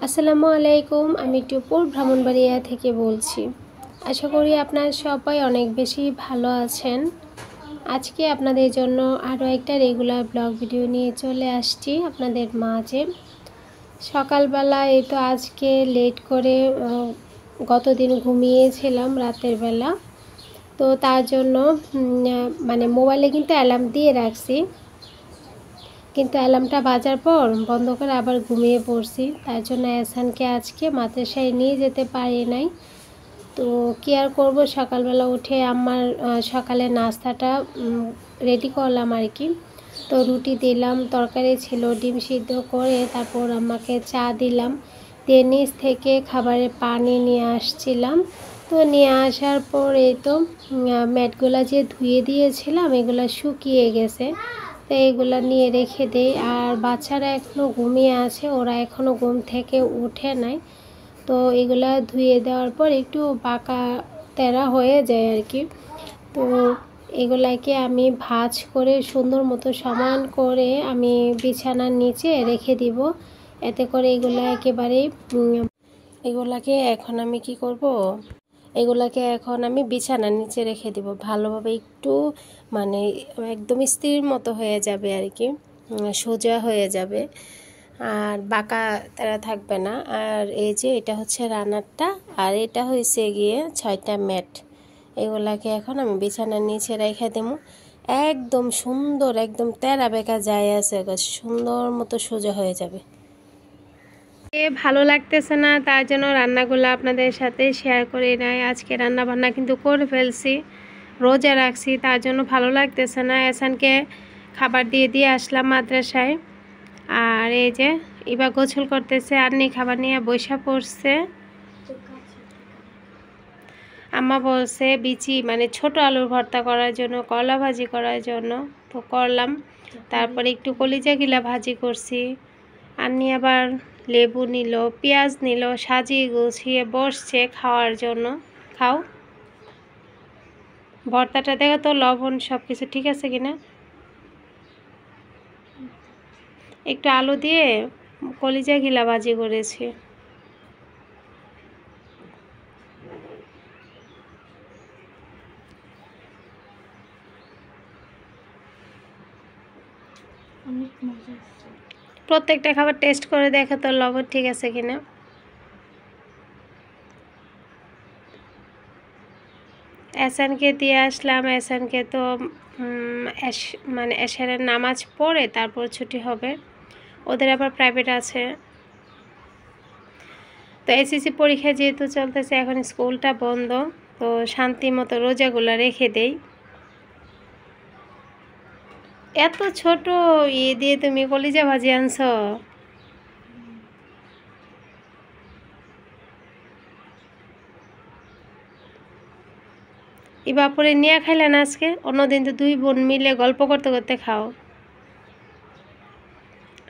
আসসালামু আলাইকুম। আমি টিপুর ব্রাহ্মণবাড়িয়া থেকে বলছি। আশা করি আপনারা সবাই অনেক বেশি ভালো আছেন। আজকে আপনাদের জন্য আরও একটা রেগুলার ব্লগ ভিডিও নিয়ে চলে আসছি আপনাদের মাঝে। সকালবেলা এই তো আজকে লেট করে গতদিন ঘুমিয়েছিলাম রাতের বেলা, তো তার জন্য মোবাইলে কিন্তু অ্যালার্ম দিয়ে রাখছি, কিন্তু অ্যালার্মটা বাজার পর বন্ধ করে আবার ঘুমিয়ে পড়ছি। তার জন্য এহসানকে আজকে মাদ্রাসায় নিয়ে যেতে পারি নাই। তো কী আর করবো, সকালবেলা উঠে আমার সকালে নাস্তাটা রেডি করলাম আর কি। তো রুটি দিলাম, তরকারি ছিল, ডিম সিদ্ধ করে তারপর আমাকে চা দিলাম, দিয়ে নিচ থেকে খাবারের পানি নিয়ে আসছিলাম। তো নিয়ে আসার পর এই তো ম্যাটগুলো যে ধুয়ে দিয়েছিলাম এগুলো শুকিয়ে গেছে, তো এগুলো নিয়ে রেখে দেই। আর বাচ্চারা এখনও ঘুমিয়ে আছে, ওরা এখনও ঘুম থেকে উঠে নাই। তো এগুলা ধুয়ে দেওয়ার পর একটু বাঁকা তেরা হয়ে যায় আর কি। তো এগুলাকে আমি ভাঁজ করে সুন্দর মতো সমান করে আমি বিছানার নিচে রেখে দিব। এতে করে এগুলাকে এখন আমি কি করব, এগুলাকে এখন আমি বিছানার নিচে রেখে দিব। ভালোভাবে একটু একদম স্থির মতো হয়ে যাবে আর কি, সোজা হয়ে যাবে আর বাঁকা তারা থাকবে না। আর এই যে এটা হচ্ছে রান্নারটা, আর এটা হয়েছে গিয়ে 6টা ম্যাট। এগুলাকে এখন আমি বিছানার নিচে রেখে দেবো। একদম সুন্দর, একদম তেরা বেঁকা যায় আছে, সুন্দর মতো সোজা হয়ে যাবে। ভালো লাগতেছে না, তার জন্য রান্নাগুলো আপনাদের সাথে শেয়ার করে নাই। আজকে রান্না বান্না কিন্তু করে ফেলছি, রোজা রাখছি, তার জন্য ভালো লাগতেছে না। এহসানকে খাবার দিয়ে আসলাম মাদ্রাসায়। আর এই যে এবার গোসল করতেছে, আর খাবার নিয়ে বসা পড়ছে। আম্মা বলছে বিচি ছোট আলুর ভর্তা করার জন্য, কলা ভাজি করার জন্য, তো করলাম। তারপরে একটু কলিজা গিলা ভাজি করছি। আন্নি আবার লেবু নিল, পেঁয়াজ নিল, সাজিয়ে গুছিয়ে বসছে খাওয়ার জন্য। খাও, ভর্তাটা দেখো তো লবণ সব কিছু ঠিক আছে কিনা। একটু আলু দিয়ে কলিজা গিলা ভাজি করেছি। প্রত্যেকটা খাবার টেস্ট করে দেখো তো লবণ ঠিক আছে কিনা। এহসানকে দিয়ে আসলাম। এহসানকে তো এশারের নামাজ পড়ে তারপর ছুটি হবে, ওদের আবার প্রাইভেট আছে। তো এসএসসি পরীক্ষা যেহেতু চলতেছে, এখন স্কুলটা বন্ধ, তো শান্তি মতো রোজাগুলো রেখে দেই। এত ছোট দিয়ে তুমি কলিজা ভাজি আনছ? বাপুরে নিয়ে খাইলে না আজকে? অন্যদিন তো দুই বোন মিলে গল্প করতে করতে খাও,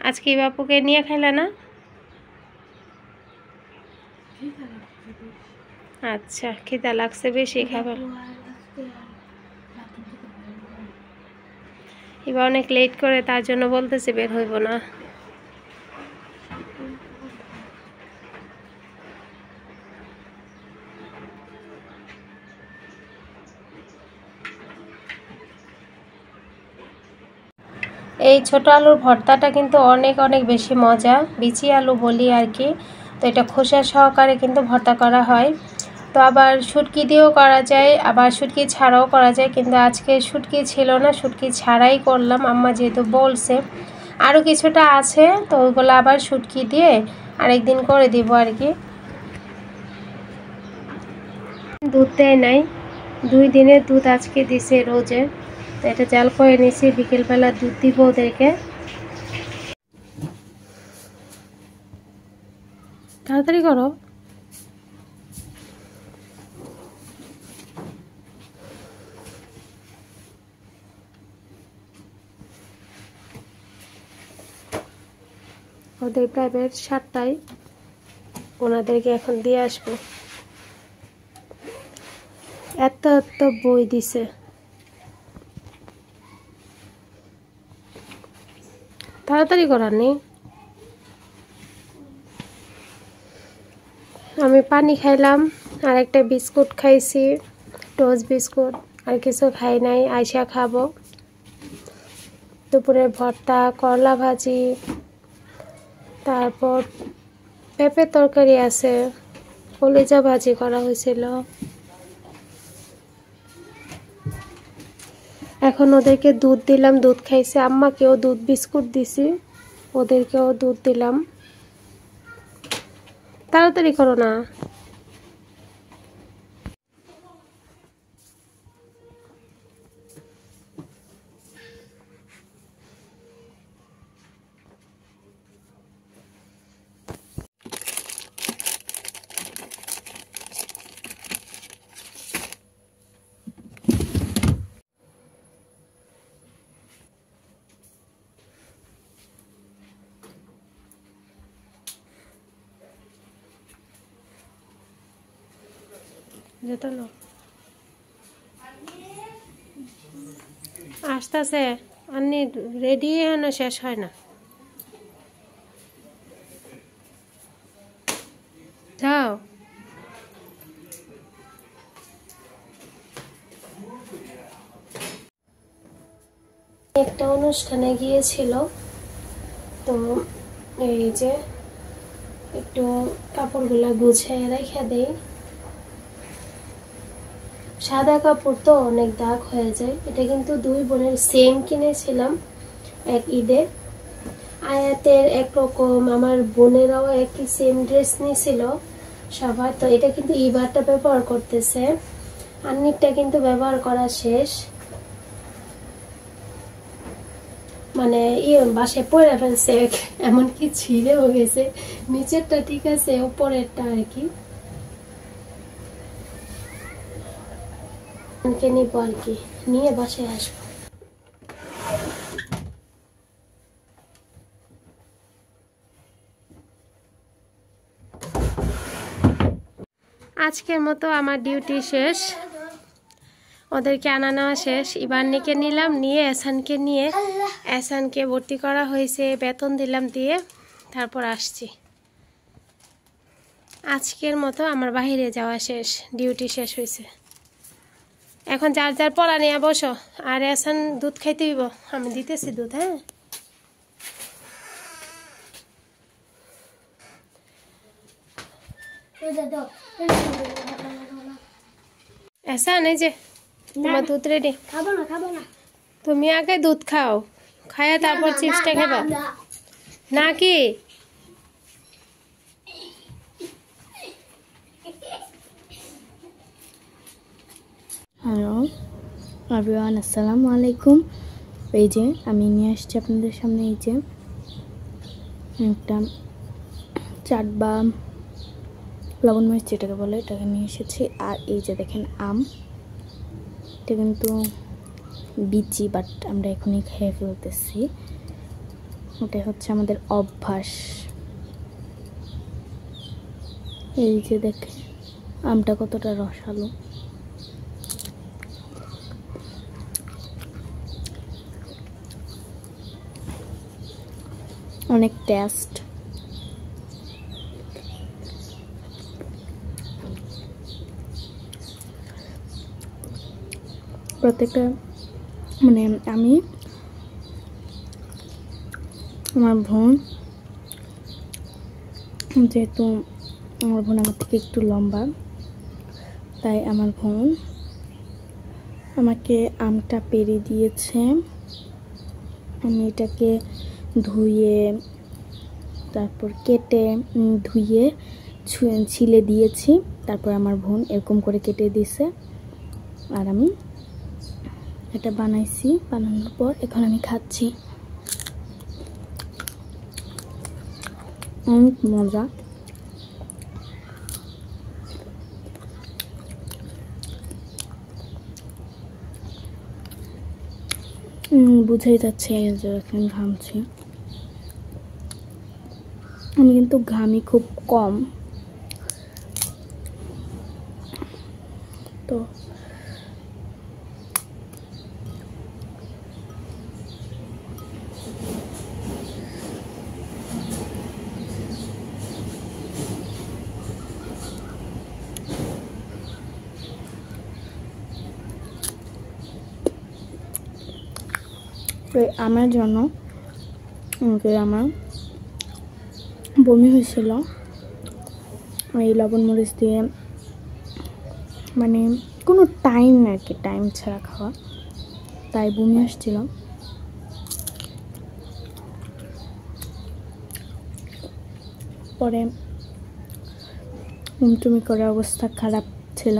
আজকে বাপুকে নিয়ে খাইলে না? আচ্ছা, খিদা লাগছে বেশি, খাবার। এবার অনেক লেট করে, তার জন্য বলতেছে বের হইব না। এই ছোট আলুর ভর্তাটা কিন্তু অনেক অনেক বেশি মজা, বিচি আলু বলি আর কি। তো এটা খোসা সহকারে কিন্তু ভর্তা করা হয়। তো আবার শুটকি দিয়েও করা যায়, আবার শুটকি ছাড়াও করা যায়, কিন্তু আজকে শুটকি ছিল না, শুটকি ছাড়াই করলাম। আম্মা যেহেতু বলছে আরও কিছুটা আছে, তো ওইগুলো আবার শুটকি দিয়ে আরেকদিন করে দিব আর কি। দুধ দেয় নাই, 2 দিনের দুধ আজকে দিছে রোজে, তো এটা জাল করে নিয়েছি, বিকেলবেলা দুধ দিব ওদেরকে। তাড়াতাড়ি করো। ওদের প্রাইভেট 7টায়, ওনাদেরকে এখন দিয়ে আসবো। এত এত বই দিছে, তাড়াতাড়ি করার নেই। আমি পানি খাইলাম আর একটা বিস্কুট খাইছি, টোস্ট বিস্কুট, আর কিছু খাই নাই। আইসা খাবো। দুপুরের ভর্তা, করলা ভাজি, তারপর পেঁপের তরকারি আছে, কলিজা ভাজি করা হয়েছিল। এখন ওদেরকে দুধ দিলাম, দুধ খাইছে। আম্মাকেও দুধ বিস্কুট দিছি, ওদেরকেও দুধ দিলাম। তাড়াতাড়ি করো না। যেতালো আসতেছে, আন্নি রেডি না, শেষ হয় না। যাও। একটা অনুষ্ঠানে গিয়েছিল, তো এই যে একটু কাপড়গুলা গুছিয়ে রেখে দেই। সাদা কাপড় তো অনেক দাগ হয়ে যায়। এটা কিন্তু দুই বোনের সেম কিনেছিলাম এক ঈদে। আয়াতের একরকম, আমার বোনেরাও একই সেম ড্রেস নিয়েছিল সবার। তো এটা কিন্তু এবারটা ব্যবহার করতেছে, আন্নিরটা কিন্তু ব্যবহার করা শেষ। মানে বাসায় পরে ফেলছে, এমনকি ছিঁড়েও গেছে। নিচেরটা ঠিক আছে, উপরেরটা আর কি নিব আর কি, নিয়ে বাসায় আসবো। আজকের মতো আমার ডিউটি শেষ, ওদেরকে আনা নেওয়া শেষ। ইবান্নিকে নিলাম, নিয়ে এসানকে ভর্তি করা হয়েছে, বেতন দিলাম, দিয়ে তারপর আসছি। আজকের মতো আমার বাইরে যাওয়া শেষ, ডিউটি শেষ হয়েছে। এখন যার যার পড়া নিয়ে বসো। আর এসান দুধ খাইতে দিব, আমি দিতেছি দুধ। হ্যাঁ, এসান এই যে তোমার দুধ রেডি। খাবো না। তুমি আগে দুধ খাও, খায়া তারপর চিপসটা খাবা নাকি? হ্যালো এভরিওয়ান, আসসালামু আলাইকুম। এই যে আমি নিয়ে আসছি আপনাদের সামনে এই যে একটা চাট বা লবণ মরিচ যেটাকে বলে, এটাকে নিয়ে এসেছি। আর এই যে দেখেন আম, এটা কিন্তু বিচি, বাট আমরা এখনই খেয়ে ফেলতেছি। ওটা হচ্ছে আমাদের অভ্যাস। এই যে দেখে আমটা কতটা রসালো। অনেক টেস্ট। প্রত্যেকটা মানে আমি, আমার বোন, যেহেতু আমার বোন আমার থেকে একটু লম্বা, তাই আমার বোন আমাকে আমটা পেড়ে দিয়েছে। আমি এটাকে ধুয়ে, তারপর কেটে, ধুয়ে ছিলে দিয়েছি। তারপর আমার বোন এরকম করে কেটে দিয়েছে, আর আমি এটা বানাইছি। বানানোর পর এখন আমি খাচ্ছি। অনেক মজা। বুঝেই যাচ্ছে যে এখন ঘামছি। আমি কিন্তু ঘামি খুব কম, তো তো আমার জন্য আমার বমি হয়েছিল এই লবণ মরিচ দিয়ে, মানে কোনো টাইম আর কি, টাইম ছাড়া খাওয়া, তাই বমি আসছিল। পরে টুমি করে অবস্থা খারাপ ছিল,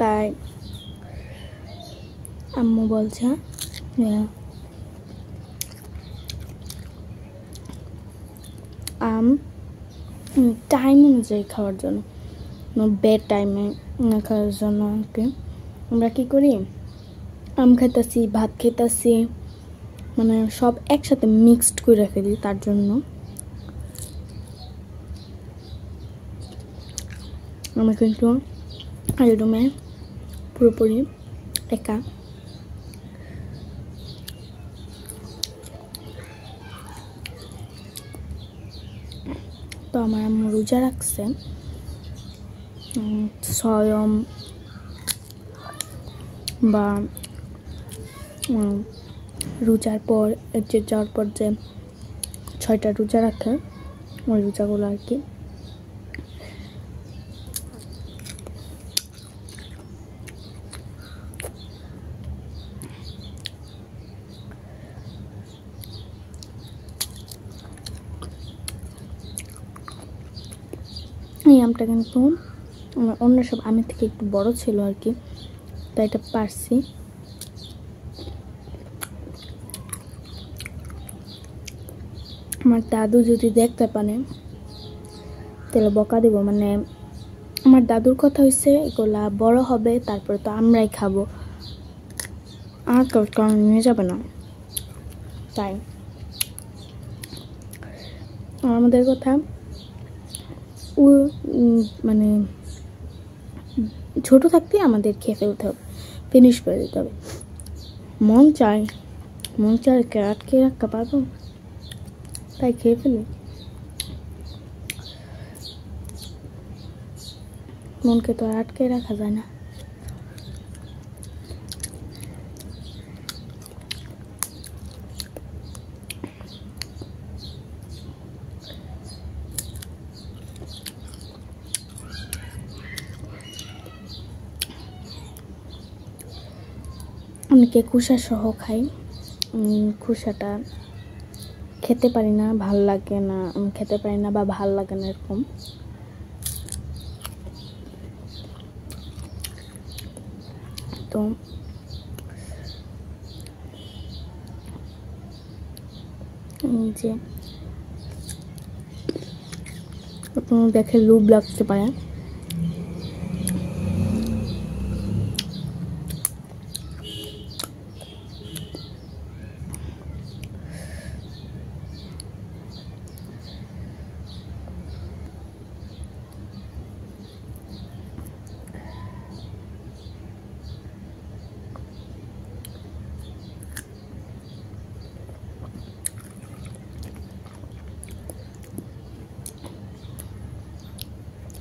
তাই আম্মু বলছে টাইম অনুযায়ী খাওয়ার জন্য, বেড টাইমে খাওয়ার জন্য আর কি। আমরা কী করি, আম খাইতেছি, ভাত খাইতেছি, মানে সব একসাথে মিক্সড করে রেখে দিই। তার জন্য আমি কিন্তু এই রুমে পুরোপুরি একা। তো আমার আম্মু রোজা রাখছে, স্বয়ং বা রোজার পর যাওয়ার পর যে 6টা রোজা রাখে, ওই রোজাগুলো আর কি। এই আমটা কিন্তু অন্য সব আমের থেকে একটু বড় ছিল আর কি, তাই এটা পারছি। আমার দাদু যদি দেখতে পারে তাহলে বকা দিব। মানে আমার দাদুর কথা হয়েছে এগুলা বড় হবে, তারপরে তো আমরাই খাবো, আর কারণ নিয়ে যাবে না। তাই আমাদের কথা ও মানে ছোট থাকতে আমাদের খেয়ে ফেলতে হবে, ফিনিশ করে দিতে হবে। মন চায় আটকে রাখতে পারবো, তাই খেয়ে ফেলি। মনকে তো আর আটকে রাখা যায় না। অনেকে খোসা সহ খাই, খোসাটা খেতে পারি না, ভাল লাগে না, খেতে পারি না বা ভাল লাগে না এরকম। তো যে দেখে লোভ লাগতে পারে,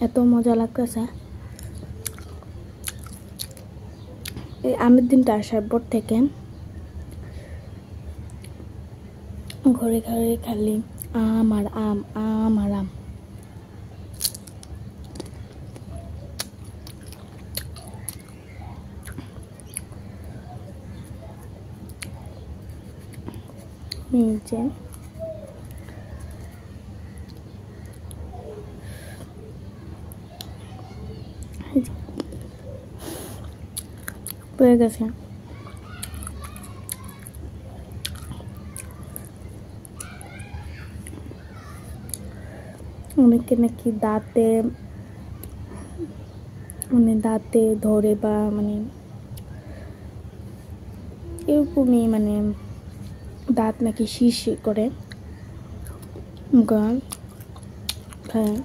এত মজা লাগতেছে। এই আমের দিনটা আসার পর থেকে ঘরে ঘরে খালি আম আর আম, আম আর আম। নিচে পড়ে গেছে। অনেকে নাকি দাঁতে ধরে বা মানে এরকমই, মানে দাঁত নাকি শিরশির করে। হ্যাঁ,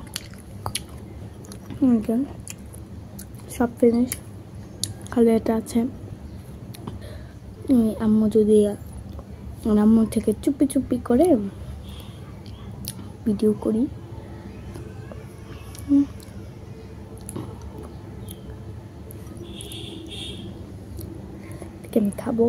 সব ফিনিশ, খালি এটা আছে। আম্মু যদি আম্মু থেকে চুপি চুপি করে ভিডিও করি, আমি খাবো।